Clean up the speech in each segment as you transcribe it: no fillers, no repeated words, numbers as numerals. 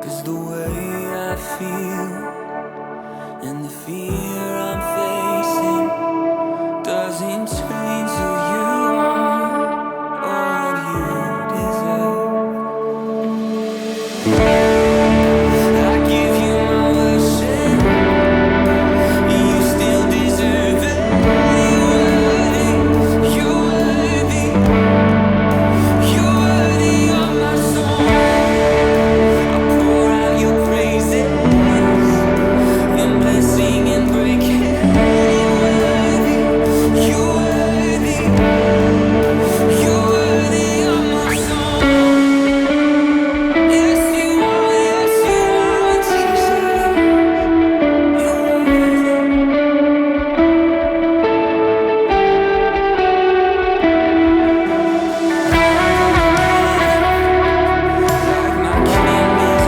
'Cause the way I feel and the fear I'm facing doesn't change who you are or what you deserve. I give you my worship, you still deserve it. You're worthy, you're worthy of my song. I pour out your praises and blessing and breaking. You're worthy, you're worthy of my song. Yes you are, Jesus. You're like my king is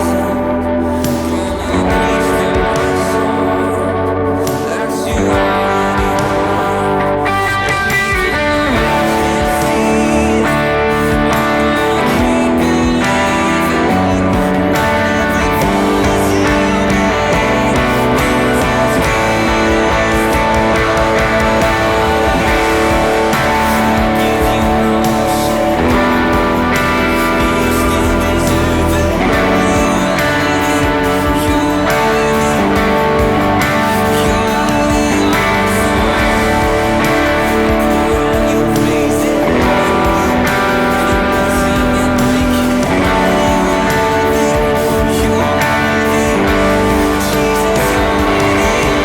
risen, gonna preach from my song. That's you already won. And even though I can't see it, I'm gonna keep believing. And every promise you made is as good as I give you my worship, you still deserve it. You're worthy, you're worthy of my song. Pour out your praises and blessing and breaking. You're worthy, Jesus. You're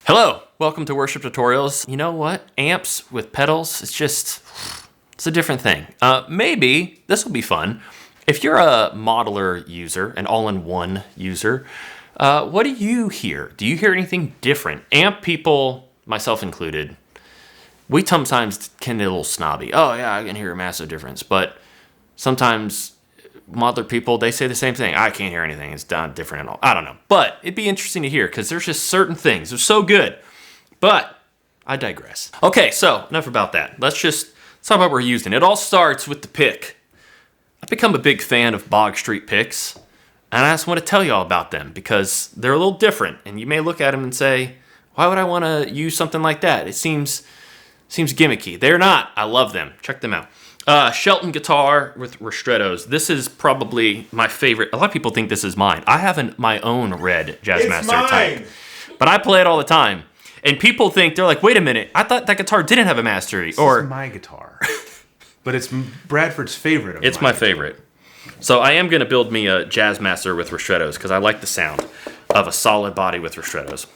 Hello, welcome to Worship Tutorials. You know what? Amps with pedals, it's a different thing. Maybe this will be fun. If you're a modeler user, an all-in-one user, what do you hear? Do you hear anything different? Amp people, myself included, we sometimes can get a little snobby. Oh yeah, I can hear a massive difference. But sometimes modeler people, they say the same thing. I can't hear anything. It's done different and all. I don't know. But it'd be interesting to hear because there's just certain things. They're so good. But I digress. Okay, so enough about that. Let's talk about what we're using. It all starts with the pick. I've become a big fan of Bog Street picks, and I just want to tell you all about them because they're a little different. And you may look at them and say, why would I want to use something like that? It seems gimmicky. They're not. I love them. Check them out. Shelton guitar with Ristrettos. This is probably my favorite. A lot of people think this is mine. I have my own red Jazzmaster type, but I play it all the time. And people think, they're like, wait a minute, I thought that guitar didn't have a mastery. This is my guitar. But it's Bradford's favorite. It's my favorite. So I am going to build me a Jazzmaster with Ristrettos because I like the sound of a solid body with Ristrettos.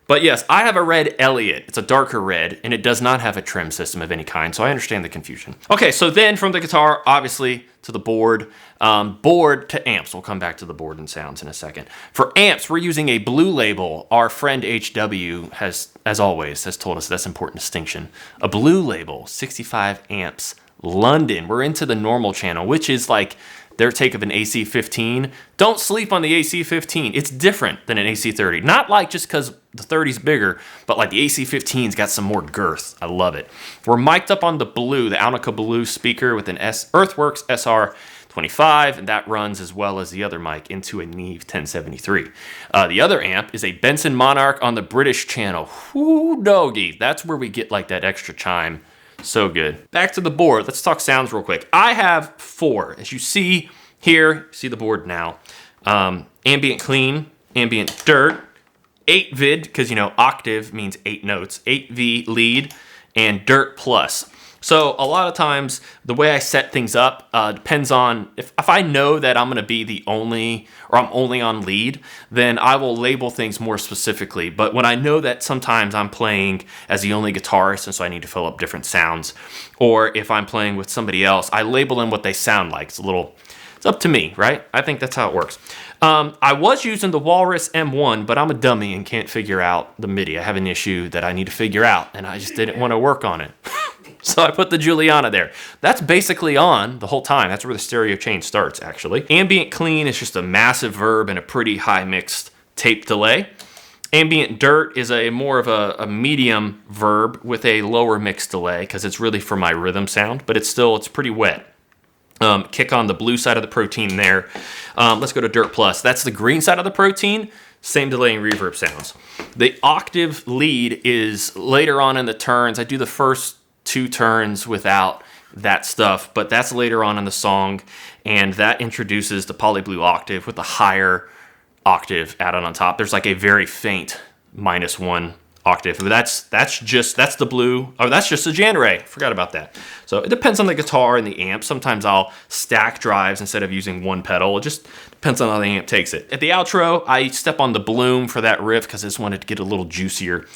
But yes, I have a red Elliott. It's a darker red, and it does not have a trim system of any kind, so I understand the confusion. Okay, so then from the guitar, obviously, to the board. Board to amps. We'll come back to the board and sounds in a second. For amps, we're using a Blue Label. Our friend HW has, as always, has told us that's an important distinction. A Blue Label, 65 amps, London. We're into the normal channel, which is like their take of an AC-15. Don't sleep on the AC-15. It's different than an AC-30. Not like just because the 30's bigger, but like the AC-15's got some more girth. I love it. We're mic'd up on the Blue, the Alnica Blue speaker with an Earthworks SR25, and that runs as well as the other mic into a Neve 1073. The other amp is a Benson Monarch on the British channel. Whoo, doggy. That's where we get like that extra chime. So good. Back to the board. Let's talk sounds real quick. I have 4. As you see here, see the board now. Ambient clean, ambient dirt, 8 vid, because you know octave means 8 notes, 8V lead, and dirt plus. So a lot of times the way I set things up depends on if I know that I'm going to be the only, or I'm only on lead, then I will label things more specifically. But when I know that sometimes I'm playing as the only guitarist and so I need to fill up different sounds, or if I'm playing with somebody else, I label them what they sound like. It's up to me, right? I think that's how it works. I was using the Walrus M1, but I'm a dummy and can't figure out the MIDI. I have an issue that I need to figure out, and I just didn't want to work on it. So I put the Julianna there. That's basically on the whole time. That's where the stereo change starts, actually. Ambient clean is just a massive verb and a pretty high mixed tape delay. Ambient dirt is more of a medium verb with a lower mixed delay because it's really for my rhythm sound, but it's pretty wet. Kick on the blue side of the Protein there. Let's go to dirt plus. That's the green side of the Protein. Same delay and reverb sounds. The octave lead is later on in the turns. I do the first 2 turns without that stuff, but that's later on in the song, and that introduces the Poly Blue octave with a higher octave added on top. There's like a very faint -1 octave. That's the blue, or that's just a Jan Ray. Forgot about that. So it depends on the guitar and the amp. Sometimes I'll stack drives instead of using one pedal. It just depends on how the amp takes it. At the outro, I step on the Bloom for that riff because I just wanted to get a little juicier,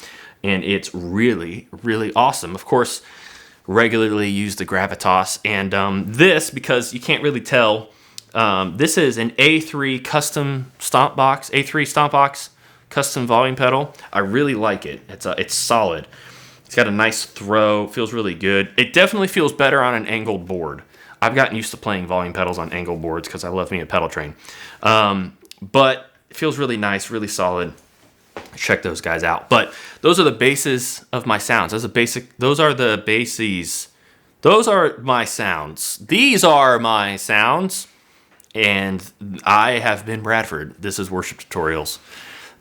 and it's really, really awesome. Of course, regularly use the Gravitas, and this, because you can't really tell, this is an A3 custom Stompbox, A3 Stompbox custom volume pedal. I really like it. It's solid. It's got a nice throw, feels really good. It definitely feels better on an angled board. I've gotten used to playing volume pedals on angled boards because I love me a pedal train. But it feels really nice, really solid. Check those guys out. But those are the bases of my sounds. Those are the bases. Those are my sounds. These are my sounds. And I have been Bradford. This is Worship Tutorials.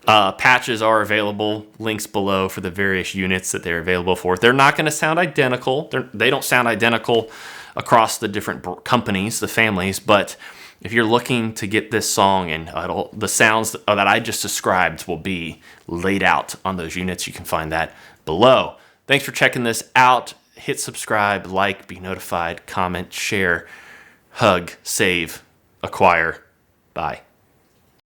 Patches are available. Links below for the various units that they're available for. They're not going to sound identical. They don't sound identical across the different companies, the families, but if you're looking to get this song, and the sounds that I just described will be laid out on those units, you can find that below. Thanks for checking this out. Hit subscribe, like, be notified, comment, share, hug, save, acquire. Bye.